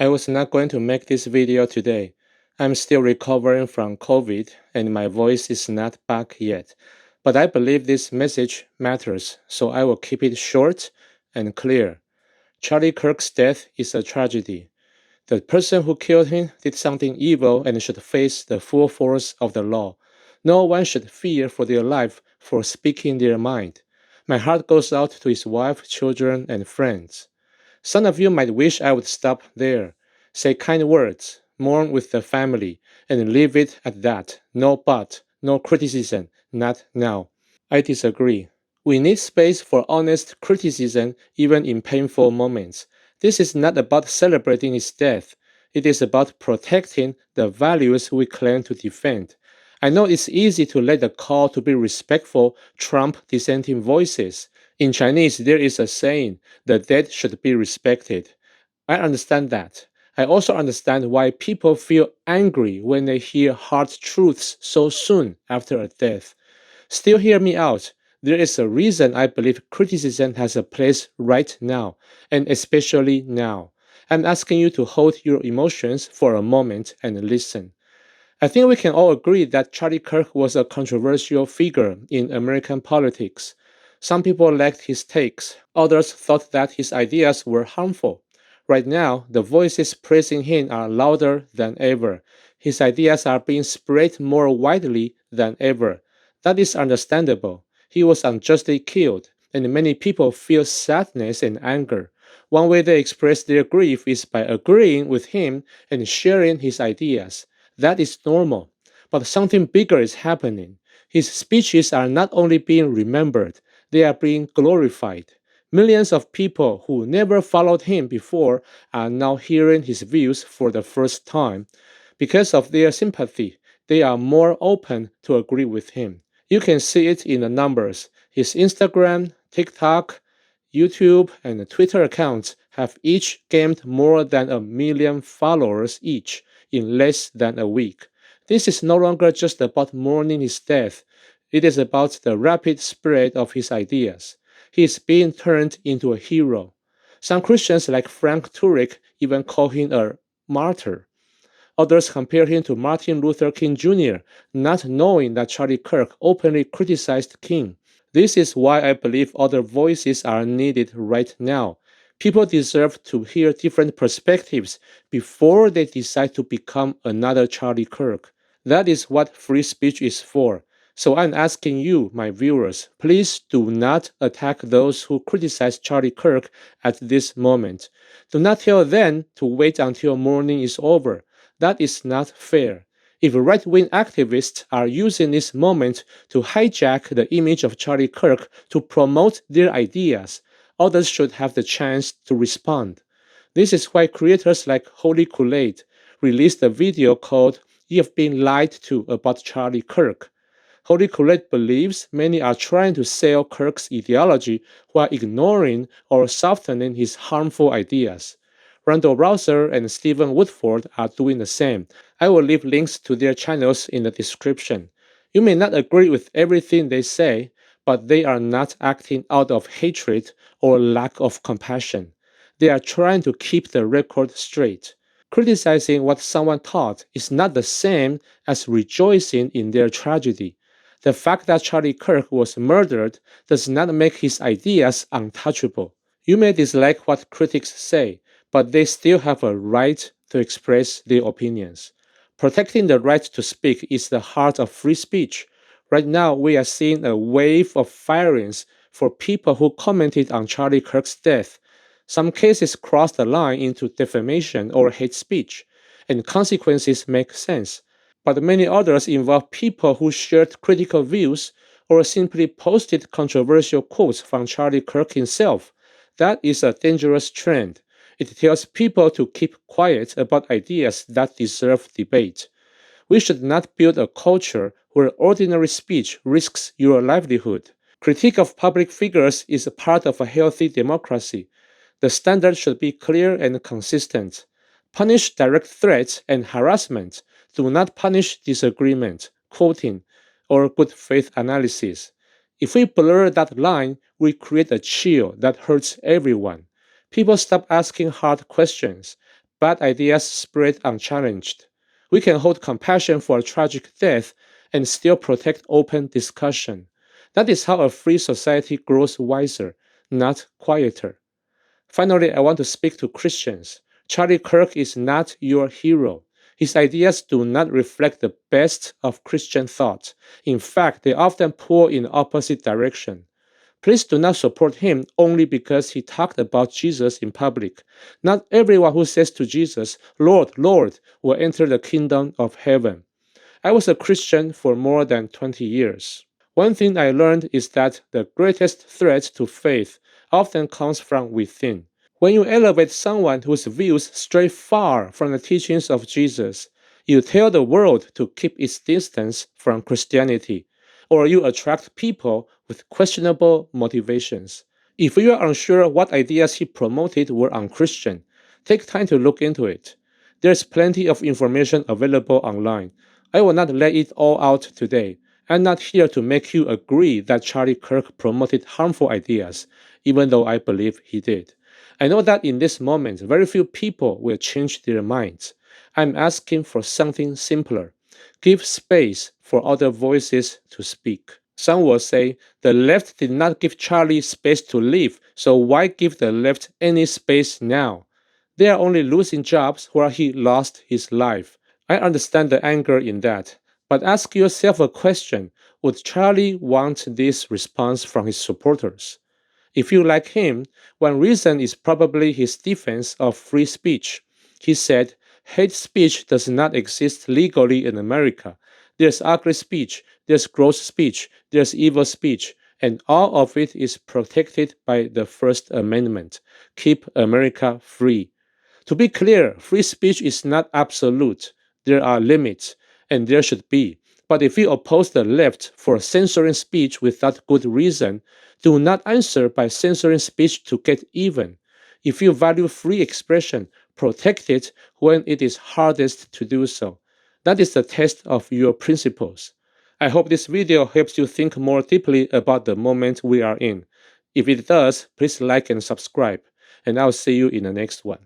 I was not going to make this video today. I'm still recovering from COVID and my voice is not back yet. But I believe this message matters, so I will keep it short and clear. Charlie Kirk's death is a tragedy. The person who killed him did something evil and should face the full force of the law. No one should fear for their life for speaking their mind. My heart goes out to his wife, children, and friends. Some of you might wish I would stop there, say kind words, mourn with the family, and leave it at that. No but, no criticism, not now. I disagree. We need space for honest criticism even in painful moments. This is not about celebrating his death. It is about protecting the values we claim to defend. I know it's easy to let the call to be respectful trump dissenting voices. In Chinese, there is a saying, the dead should be respected. I understand that. I also understand why people feel angry when they hear hard truths so soon after a death. Still hear me out. There is a reason I believe criticism has a place right now, and especially now. I'm asking you to hold your emotions for a moment and listen. I think we can all agree that Charlie Kirk was a controversial figure in American politics. Some people liked his takes, others thought that his ideas were harmful. Right now, the voices praising him are louder than ever. His ideas are being spread more widely than ever. That is understandable. He was unjustly killed, and many people feel sadness and anger. One way they express their grief is by agreeing with him and sharing his ideas. That is normal. But something bigger is happening. His speeches are not only being remembered, they are being glorified. Millions of people who never followed him before are now hearing his views for the first time. Because of their sympathy, they are more open to agree with him. You can see it in the numbers. His Instagram, TikTok, YouTube, and Twitter accounts have each gained more than 1 million followers each in less than a week. This is no longer just about mourning his death. It is about the rapid spread of his ideas. He is being turned into a hero. Some Christians like Frank Turek even call him a martyr. Others compare him to Martin Luther King Jr., not knowing that Charlie Kirk openly criticized King. This is why I believe other voices are needed right now. People deserve to hear different perspectives before they decide to become another Charlie Kirk. That is what free speech is for. So I'm asking you, my viewers, please do not attack those who criticize Charlie Kirk at this moment. Do not tell them to wait until mourning is over. That is not fair. If right-wing activists are using this moment to hijack the image of Charlie Kirk to promote their ideas, others should have the chance to respond. This is why creators like Holy Kool-Aid released a video called "You've Been Lied to" about Charlie Kirk. Holy Kool-Aid believes many are trying to sell Kirk's ideology while ignoring or softening his harmful ideas. Randall Rouser and Stephen Woodford are doing the same. I will leave links to their channels in the description. You may not agree with everything they say, but they are not acting out of hatred or lack of compassion. They are trying to keep the record straight. Criticizing what someone taught is not the same as rejoicing in their tragedy. The fact that Charlie Kirk was murdered does not make his ideas untouchable. You may dislike what critics say, but they still have a right to express their opinions. Protecting the right to speak is the heart of free speech. Right now, we are seeing a wave of firings for people who commented on Charlie Kirk's death. Some cases cross the line into defamation or hate speech, and consequences make sense. But many others involve people who shared critical views or simply posted controversial quotes from Charlie Kirk himself. That is a dangerous trend. It tells people to keep quiet about ideas that deserve debate. We should not build a culture where ordinary speech risks your livelihood. Critique of public figures is a part of a healthy democracy. The standard should be clear and consistent. Punish direct threats and harassment. Do not punish disagreement, quoting, or good faith analysis. If we blur that line, we create a chill that hurts everyone. People stop asking hard questions. bad ideas spread unchallenged. We can hold compassion for a tragic death and still protect open discussion. That is how a free society grows wiser, not quieter. Finally, I want to speak to Christians. Charlie Kirk is not your hero. His ideas do not reflect the best of Christian thought. In fact, they often pull in the opposite direction. Please do not support him only because he talked about Jesus in public. Not everyone who says to Jesus, Lord, Lord, will enter the kingdom of heaven. I was a Christian for more than 20 years. One thing I learned is that the greatest threat to faith often comes from within. When you elevate someone whose views stray far from the teachings of Jesus, you tell the world to keep its distance from Christianity, or you attract people with questionable motivations. If you are unsure what ideas he promoted were unchristian, take time to look into it. There's plenty of information available online. I will not lay it all out today. I'm not here to make you agree that Charlie Kirk promoted harmful ideas, even though I believe he did. I know that in this moment, very few people will change their minds. I'm asking for something simpler. Give space for other voices to speak. Some will say, the left did not give Charlie space to live, so why give the left any space now? They are only losing jobs where he lost his life. I understand the anger in that. But ask yourself a question. Would Charlie want this response from his supporters? If you like him, one reason is probably his defense of free speech. He said, hate speech does not exist legally in America. There's ugly speech, there's gross speech, there's evil speech, and all of it is protected by the First Amendment. Keep America free. To be clear, free speech is not absolute. There are limits, and there should be. But if you oppose the left for censoring speech without good reason, do not answer by censoring speech to get even. If you value free expression, protect it when it is hardest to do so. That is the test of your principles. I hope this video helps you think more deeply about the moment we are in. If it does, please like and subscribe, and I'll see you in the next one.